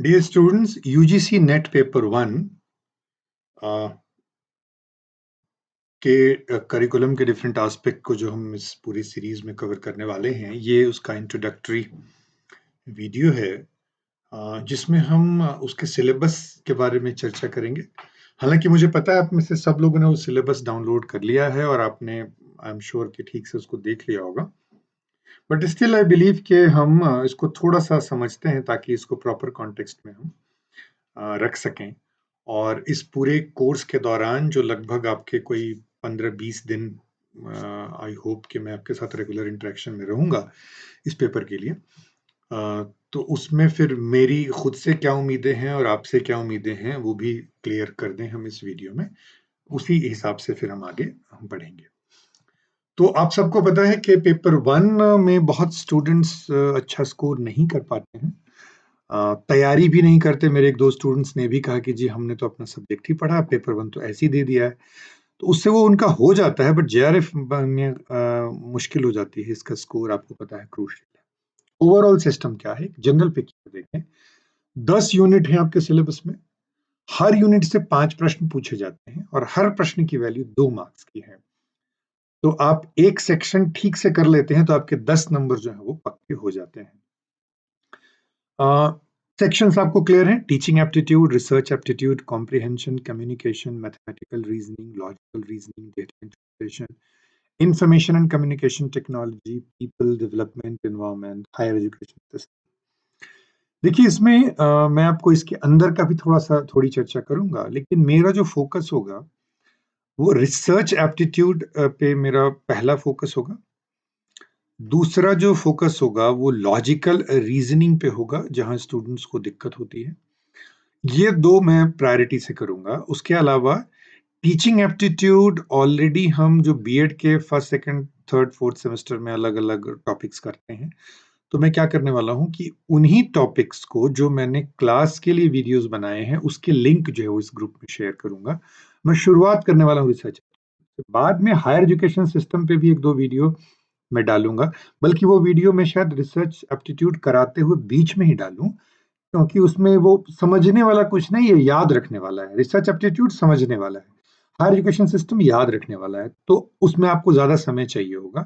Dear students, UGC net paper 1 के curriculum के different aspect को जो हम इस पूरी सीरीज में कवर करने वाले हैं, ये उसका इंट्रोडक्टरी वीडियो है जिसमें हम उसके सिलेबस के बारे में चर्चा करेंगे। हालांकि मुझे पता है आप में से सब लोगों ने वो सिलेबस डाउनलोड कर लिया है और आपने आई एम श्योर कि ठीक से उसको देख लिया होगा, बट स्टिल आई बिलीव कि हम इसको थोड़ा सा समझते हैं ताकि इसको प्रॉपर कॉन्टेक्स्ट में हम रख सकें। और इस पूरे कोर्स के दौरान जो लगभग आपके कोई 15-20 दिन आई होप कि मैं आपके साथ रेगुलर इंटरेक्शन में रहूंगा इस पेपर के लिए, तो उसमें फिर मेरी खुद से क्या उम्मीदें हैं और आपसे क्या उम्मीदें हैं वो भी क्लियर कर दें हम इस वीडियो में। उसी हिसाब से फिर हम आगे बढ़ेंगे। तो आप सबको पता है कि पेपर 1 में बहुत स्टूडेंट्स अच्छा स्कोर नहीं कर पाते हैं, तैयारी भी नहीं करते। मेरे एक दो स्टूडेंट्स ने भी कहा कि जी हमने तो अपना सब्जेक्ट ही पढ़ा, पेपर 1 तो ऐसे ही दे दिया है। तो उससे वो उनका हो जाता है, बट जेआरएफ में मुश्किल हो जाती है। इसका स्कोर आपको पता है क्रूशियल है। ओवरऑल सिस्टम क्या है, जनरल पिक्चर देखें। 10 यूनिट है आपके सिलेबस में, हर यूनिट से 5 प्रश्न पूछे जाते हैं और हर प्रश्न की वैल्यू 2 मार्क्स की है। तो आप एक सेक्शन ठीक से कर लेते हैं तो आपके 10 नंबर जो है वो पक्के हो जाते हैं। सेक्शंस आपको क्लियर हैं? Teaching aptitude, research aptitude, comprehension, communication, mathematical reasoning, logical reasoning, data interpretation, information and communication technology, people development, environment, higher education system. देखिए इसमें मैं आपको इसके अंदर का भी थोड़ी चर्चा करूंगा, लेकिन मेरा जो फोकस होगा वो रिसर्च एप्टीट्यूड पे मेरा पहला फोकस होगा। दूसरा जो फोकस होगा वो लॉजिकल रीजनिंग पे होगा, जहां स्टूडेंट्स को दिक्कत होती है। ये दो मैं प्रायोरिटी से करूंगा। उसके अलावा टीचिंग एप्टीट्यूड ऑलरेडी हम जो बीएड के first second third fourth semester में अलग अलग टॉपिक्स करते हैं, तो मैं क्या करने वाला हूं कि उन्हीं टॉपिक्स को जो मैंने क्लास के लिए वीडियोस बनाए हैं उसके लिंक जो है वो इस ग्रुप में शेयर करूंगा। मैं शुरुआत करने वाला हूँ रिसर्च, बाद में हायर एजुकेशन सिस्टम पे भी एक दो वीडियो मैं डालूंगा। बल्कि वो वीडियो मैं शायद रिसर्च एप्टीट्यूड कराते हुए बीच में ही डालूं, क्योंकि उसमें वो समझने वाला कुछ नहीं है, याद रखने वाला है। रिसर्च एप्टीट्यूड समझने वाला है, हायर एजुकेशन सिस्टम याद रखने वाला है, तो उसमें आपको ज्यादा समय चाहिए होगा।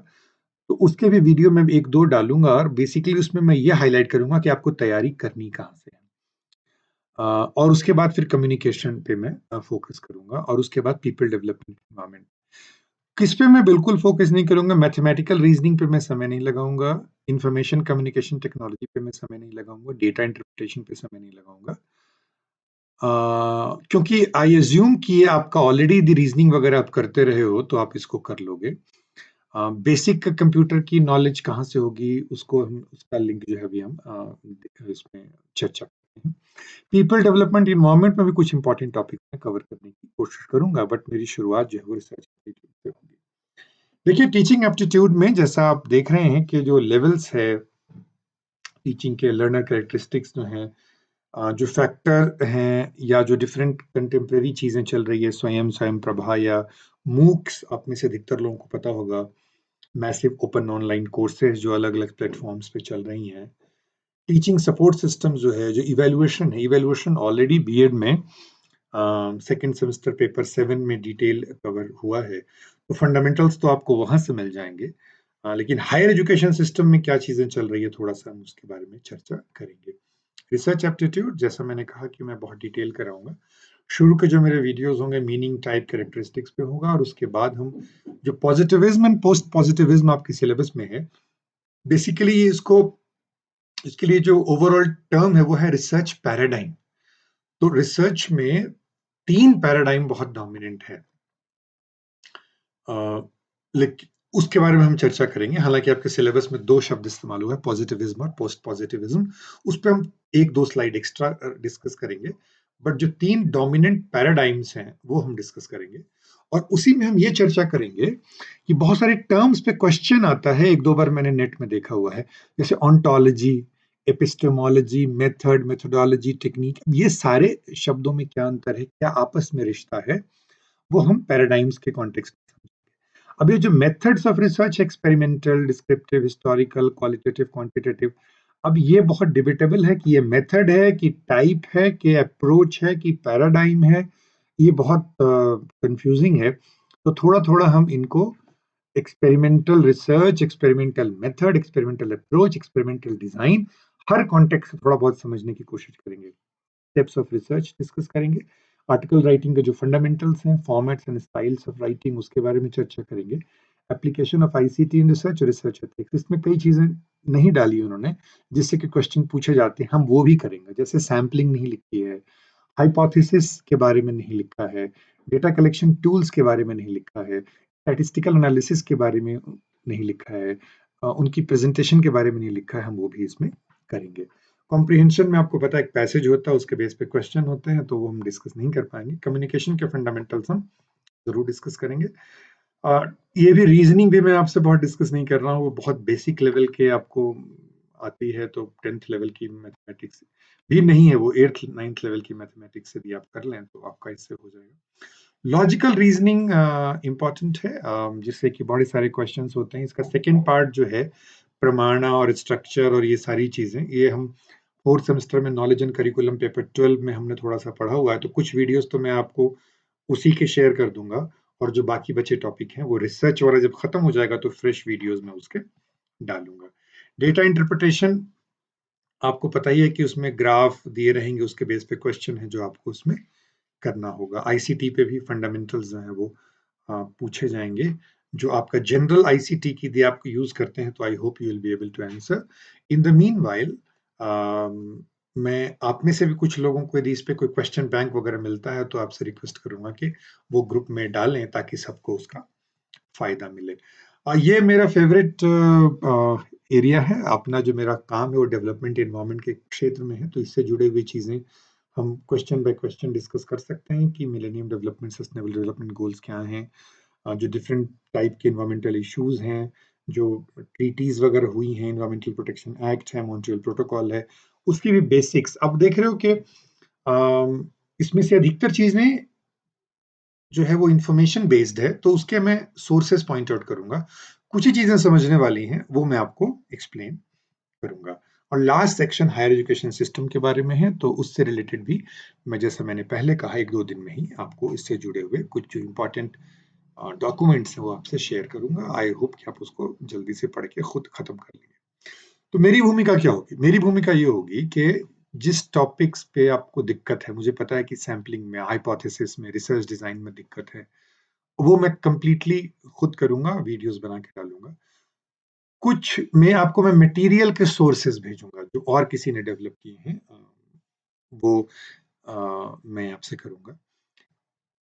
तो उसके भी वीडियो में एक दो डालूंगा और बेसिकली उसमें मैं ये हाईलाइट करूंगा कि आपको तैयारी करनी कहाँ से है। और उसके बाद फिर कम्युनिकेशन पे मैं फोकस करूंगा और उसके बाद पीपल डेवलपमेंट एनवायरमेंट। किस पे मैं बिल्कुल फोकस नहीं करूंगा, मैथमेटिकल रीजनिंग पे मैं समय नहीं लगाऊंगा, इंफॉर्मेशन कम्युनिकेशन टेक्नोलॉजी पे मैं समय नहीं लगाऊंगा, डेटा इंटरप्रिटेशन पे समय नहीं लगाऊंगा। क्योंकि आई एज्यूम कि ये आपका ऑलरेडी द रीजनिंग वगैरह आप करते रहे हो तो आप इसको कर लोगे। बेसिक कंप्यूटर की नॉलेज कहाँ से होगी, उसको हम उसका लिंक जो है अभी हम इसमें चर्चा करते हैं। पीपल डेवलपमेंट इन्वायरमेंट में भी कुछ इंपॉर्टेंट टॉपिक मैं कवर करने की कोशिश करूंगा, बट मेरी शुरुआत जो है वो रिसर्च से होगी। देखिए टीचिंग एप्टीट्यूड में जैसा आप देख रहे हैं कि जो लेवल्स है टीचिंग के, लर्नर कैरेक्टरिस्टिक्स जो हैं, जो फैक्टर हैं या जो डिफरेंट कंटेम्प्रेरी चीज़ें चल रही है, स्वयं प्रभा या मूक्स, आप में से अधिकतर लोगों को पता होगा, मैसिव ओपन ऑनलाइन कोर्सेज जो अलग अलग प्लेटफॉर्म्स पे चल रही हैं। टीचिंग सपोर्ट सिस्टम जो है, जो इवेल्युएशन है, इवेल्युएशन ऑलरेडी बीएड में सेकेंड सेमेस्टर पेपर 7 में डिटेल कवर हुआ है, तो फंडामेंटल्स तो आपको वहां से मिल जाएंगे। लेकिन हायर एजुकेशन सिस्टम में क्या चीजें चल रही है, थोड़ा सा हम उसके बारे में चर्चा करेंगे। रिसर्च एप्टीट्यूड जैसा मैंने कहा कि मैं बहुत डिटेल कराऊंगा। शुरू के जो मेरे वीडियोस होंगे मीनिंग टाइप कैरेक्टरिस्टिक्स पे होगा, और उसके बाद हम जो पॉजिटिविज्म एंड पोस्ट पॉजिटिविज्म आपके सिलेबस में है, बेसिकली इसको, इसके लिए जो ओवरऑल टर्म है वो है रिसर्च पैराडाइम। तो रिसर्च में 3 पैराडाइम बहुत डोमिनेंट है, लेकिन उसके बारे में हम चर्चा करेंगे। हालांकि आपके सिलेबस में 2 शब्द इस्तेमाल हुआ है, पॉजिटिविज्म और पोस्ट पॉजिटिविज्म। उस पर हम 1-2 स्लाइड एक्स्ट्रा डिस्कस करेंगे, बट जो 3 डोमिनेंट पैराडाइम्स हैं वो हम डिस्कस करेंगे। और उसी में हम ये चर्चा करेंगे कि बहुत सारे टर्म्स पे क्वेश्चन आता है, 1-2 बार मैंने नेट में देखा हुआ है, जैसे ontology, epistemology, method, methodology, technique, ये सारे शब्दों में क्या अंतर है, क्या आपस में रिश्ता है, वो हम पैराडाइम्स के कॉन्टेक्स्ट में समझेंगे। अब ये जो methods of research, experimental, descriptive, historical, qualitative, quantitative, अब ये बहुत डिबेटेबल है कि ये मेथड है कि टाइप है कि अप्रोच है कि पैराडाइम है, ये बहुत कंफ्यूजिंग है। तो थोड़ा-थोड़ा हम इनको experimental research, experimental method, experimental approach, experimental design, हर कॉन्टेक्स्ट से थोड़ा बहुत समझने की कोशिश करेंगे। टाइप्स ऑफ रिसर्च डिस्कस करेंगे, आर्टिकल राइटिंग के जो फंडामेंटल्स हैं, formats and styles of writing उसके बारे में चर्चा करेंगे, application of ICT in research, research ethics, इसमें कई चीजें नहीं डाली उन्होंने जिससे कि क्वेश्चन पूछे जाते हैं, हम वो भी करेंगे, जैसे सैम्पलिंग नहीं लिखी है, हाइपोथेसिस के बारे में नहीं लिखा है, डेटा कलेक्शन टूल्स के बारे में नहीं लिखा है, स्टैटिस्टिकल एनालिसिस के बारे में नहीं लिखा है, उनकी प्रेजेंटेशन के बारे में नहीं लिखा है, हम वो भी इसमें करेंगे। कॉम्प्रिहेंशन में आपको पता है एक पैसेज होता है, उसके बेस पे क्वेश्चन होते हैं, तो वो हम डिस्कस नहीं कर पाएंगे। कम्युनिकेशन के फंडामेंटल्स हम जरूर डिस्कस करेंगे। ये भी रीजनिंग भी मैं आपसे बहुत डिस्कस नहीं कर रहा हूँ, वो बहुत बेसिक लेवल के आपको आती है, तो 10th लेवल की मैथमेटिक्स भी नहीं है, वो 8th 9th लेवल की मैथमेटिक्स से भी आप कर लें तो आपका इससे हो जाएगा। लॉजिकल रीजनिंग इम्पॉर्टेंट है, जिससे कि बहुत सारे क्वेश्चंस होते हैं। इसका सेकेंड पार्ट जो है प्रमाणा और स्ट्रक्चर और ये सारी चीजें, ये हम फोर्थ सेमेस्टर में नॉलेज एंड करिकुलम पेपर 12 में हमने थोड़ा सा पढ़ा हुआ है, तो कुछ वीडियोस तो मैं आपको उसी के शेयर कर दूंगा, और जो बाकी बचे टॉपिक हैं वो रिसर्च वाला जब खत्म हो जाएगा तो फ्रेश वीडियोस में उसके डालूंगा। डेटा इंटरप्रिटेशन आपको पता ही है कि उसमें ग्राफ दिए रहेंगे, उसके बेस पे क्वेश्चन है जो आपको उसमें करना होगा। आईसीटी पे भी फंडामेंटल्स जो है वो पूछे जाएंगे, जो आपका जनरल आईसीटी की यदि आप यूज करते हैं तो I hope you will be able to answer. In the meanwhile मैं आप में से भी कुछ लोगों को यदि इस पे कोई क्वेश्चन बैंक वगैरह मिलता है तो आपसे रिक्वेस्ट करूंगा कि वो ग्रुप में डालें ताकि सबको उसका फायदा मिले। ये मेरा फेवरेट एरिया है, अपना जो मेरा काम है वो डेवलपमेंट एनवायरनमेंट के क्षेत्र में है, तो इससे जुड़े हुए चीजें हम क्वेश्चन बाय क्वेश्चन डिस्कस कर सकते हैं कि millennium development sustainable development goals क्या हैं, जो डिफरेंट टाइप के इन्वायरमेंटल इश्यूज हैं, जो ट्रीटीज वगैरह हुई हैं, इन्वायरमेंटल प्रोटेक्शन एक्ट है, मॉन्ट्रियल प्रोटोकॉल है, उसकी भी बेसिक्स। अब देख रहे हो कि इसमें से अधिकतर चीजें जो है वो इंफॉर्मेशन बेस्ड है, तो उसके मैं सोर्सेस पॉइंट आउट करूंगा, कुछ ही चीजें समझने वाली हैं वो मैं आपको एक्सप्लेन करूंगा। और last section higher education system के बारे में है, तो उससे रिलेटेड भी मैं, जैसा मैंने पहले कहा, 1-2 दिन में ही आपको इससे जुड़े हुए कुछ जो इंपॉर्टेंट डॉक्यूमेंट्स हैं वो आपसे शेयर करूंगा। आई होप कि आप उसको जल्दी से पढ़ के खुद खत्म कर लेंगे। तो मेरी भूमिका क्या होगी? मेरी भूमिका ये होगी कि जिस टॉपिक्स पे आपको दिक्कत है, मुझे पता है कि सैम्पलिंग में, हाइपोथेसिस में, रिसर्च डिजाइन में दिक्कत है, वो मैं कंप्लीटली खुद करूंगा, वीडियोस बना के डालूंगा। कुछ मैं मटेरियल के सोर्सेज भेजूंगा जो और किसी ने डेवलप किए हैं, वो मैं आपसे करूंगा।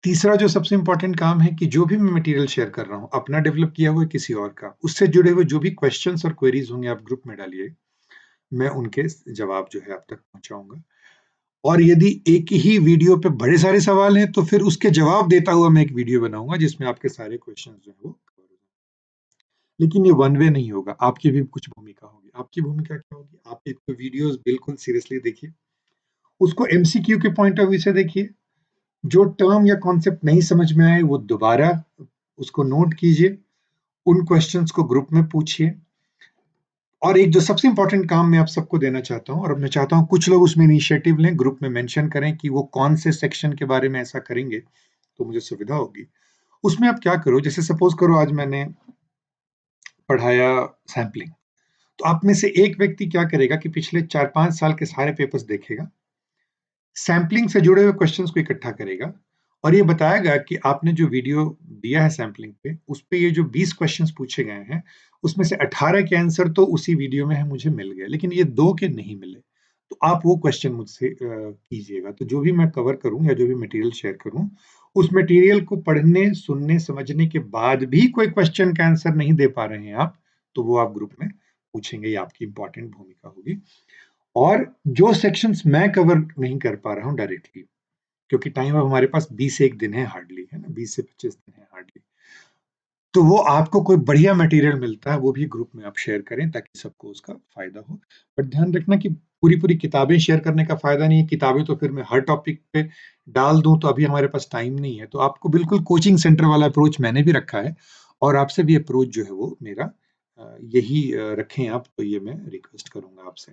तीसरा जो सबसे इंपॉर्टेंट काम है कि जो भी मैं मटेरियल शेयर कर रहा हूँ, अपना डेवलप किया हुआ किसी और का, उससे जुड़े हुए जो भी क्वेश्चंस और क्वेरीज होंगे आप ग्रुप में डालिए, मैं उनके जवाब जो है आप तक पहुंचाऊंगा। और यदि एक ही वीडियो पे बड़े सारे सवाल हैं तो फिर उसके जवाब देता हुआ मैं एक वीडियो बनाऊंगा जिसमें आपके सारे क्वेश्चंस जो है वो कवर हो जाएंगे। लेकिन ये वन वे नहीं होगा, आपकी भी कुछ भूमिका होगी। आपकी भूमिका क्या होगी? आप एक तो वीडियोस बिल्कुल सीरियसली देखिए, उसको एमसीक्यू के पॉइंट ऑफ व्यू से देखिए, जो टर्म या कॉन्सेप्ट नहीं समझ में आए वो दोबारा उसको नोट कीजिए, उन क्वेश्चंस को ग्रुप में पूछिए। और एक जो सबसे इंपॉर्टेंट काम मैं आप सबको देना चाहता हूँ, और मैं चाहता हूँ कुछ लोग उसमें इनिशिएटिव लें, ग्रुप में मेंशन करें कि वो कौन से सेक्शन के बारे में ऐसा करेंगे तो मुझे सुविधा होगी। उसमें आप क्या करो, जैसे सपोज करो आज मैंने पढ़ाया सैम्पलिंग, तो आप में से एक व्यक्ति क्या करेगा कि पिछले 4-5 साल के सारे पेपर्स देखेगा, सैम्पलिंग से जुड़े हुए क्वेश्चंस को इकट्ठा करेगा और ये बताएगा कि आपने जो वीडियो दिया है सैम्पलिंग पे, उस पे ये जो 20 क्वेश्चंस पूछे गए हैं, उसमें से 18 के आंसर तो उसी वीडियो में है, मुझे मिल गए, लेकिन ये 2 के नहीं मिले। तो आप वो क्वेश्चन मुझसे कीजिएगा। तो जो भी मैं कवर करूँ या जो भी मटेरियल शेयर करूँ, उस मटेरियल को पढ़ने, सुनने, समझने के बाद भी कोई क्वेश्चन का आंसर नहीं दे पा रहे हैं आप, तो वो आप ग्रुप में पूछेंगे, ये आपकी इंपॉर्टेंट भूमिका होगी। और जो सेक्शंस मैं कवर नहीं कर पा रहा हूँ डायरेक्टली, क्योंकि टाइम अब हमारे पास 20-1 दिन है हार्डली, है ना? 20 से 25 दिन है हार्डली। तो वो आपको कोई बढ़िया मटेरियल मिलता है, वो भी ग्रुप में आप शेयर करें ताकि सबको उसका फ़ायदा हो। बट ध्यान रखना कि पूरी-पूरी किताबें शेयर करने का फ़ायदा नहीं है, किताबें तो फिर मैं हर टॉपिक पे डाल दूँ तो अभी हमारे पास टाइम नहीं है। तो आपको बिल्कुल कोचिंग सेंटर वाला अप्रोच मैंने भी रखा है, और आपसे भी अप्रोच जो है वो मेरा यही रखें आप, तो ये मैं रिक्वेस्ट करूँगा आपसे।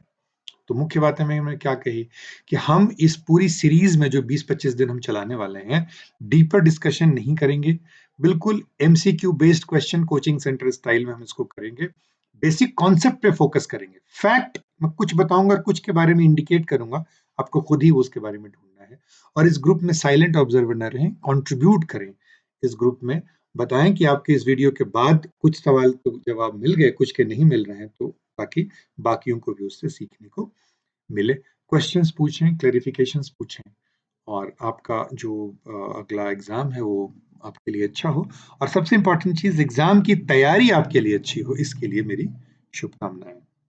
तो मुख्य बातें मैंने क्या कही कि हम इस पूरी सीरीज में जो 20-25 दिन हम चलाने वाले हैं, डीपर डिस्कशन नहीं करेंगे। बिल्कुल MCQ based question coaching centre style में हम इसको करेंगे। बेसिक कॉन्सेप्ट पे फोकस करेंगे। फैक्ट मैं कुछ बताऊंगा, कुछ के बारे में इंडिकेट करूंगा, आपको खुद ही उसके बारे में ढूंढना है। और इस ग्रुप में साइलेंट ऑब्जर्वर न रहें, कंट्रीब्यूट करें इस ग्रुप में। बताएं कि आपके इस वीडियो के बाद कुछ सवाल तो जवाब मिल गए, कुछ के नहीं मिल रहे हैं, तो बाकी बाकियों को भी उससे सीखने को मिले। क्वेश्चंस पूछें, क्लैरिफिकेशंस पूछें, और आपका जो अगला एग्जाम है वो आपके लिए अच्छा हो, और सबसे इंपॉर्टेंट चीज एग्जाम की तैयारी आपके लिए अच्छी हो, इसके लिए मेरी शुभकामनाएं।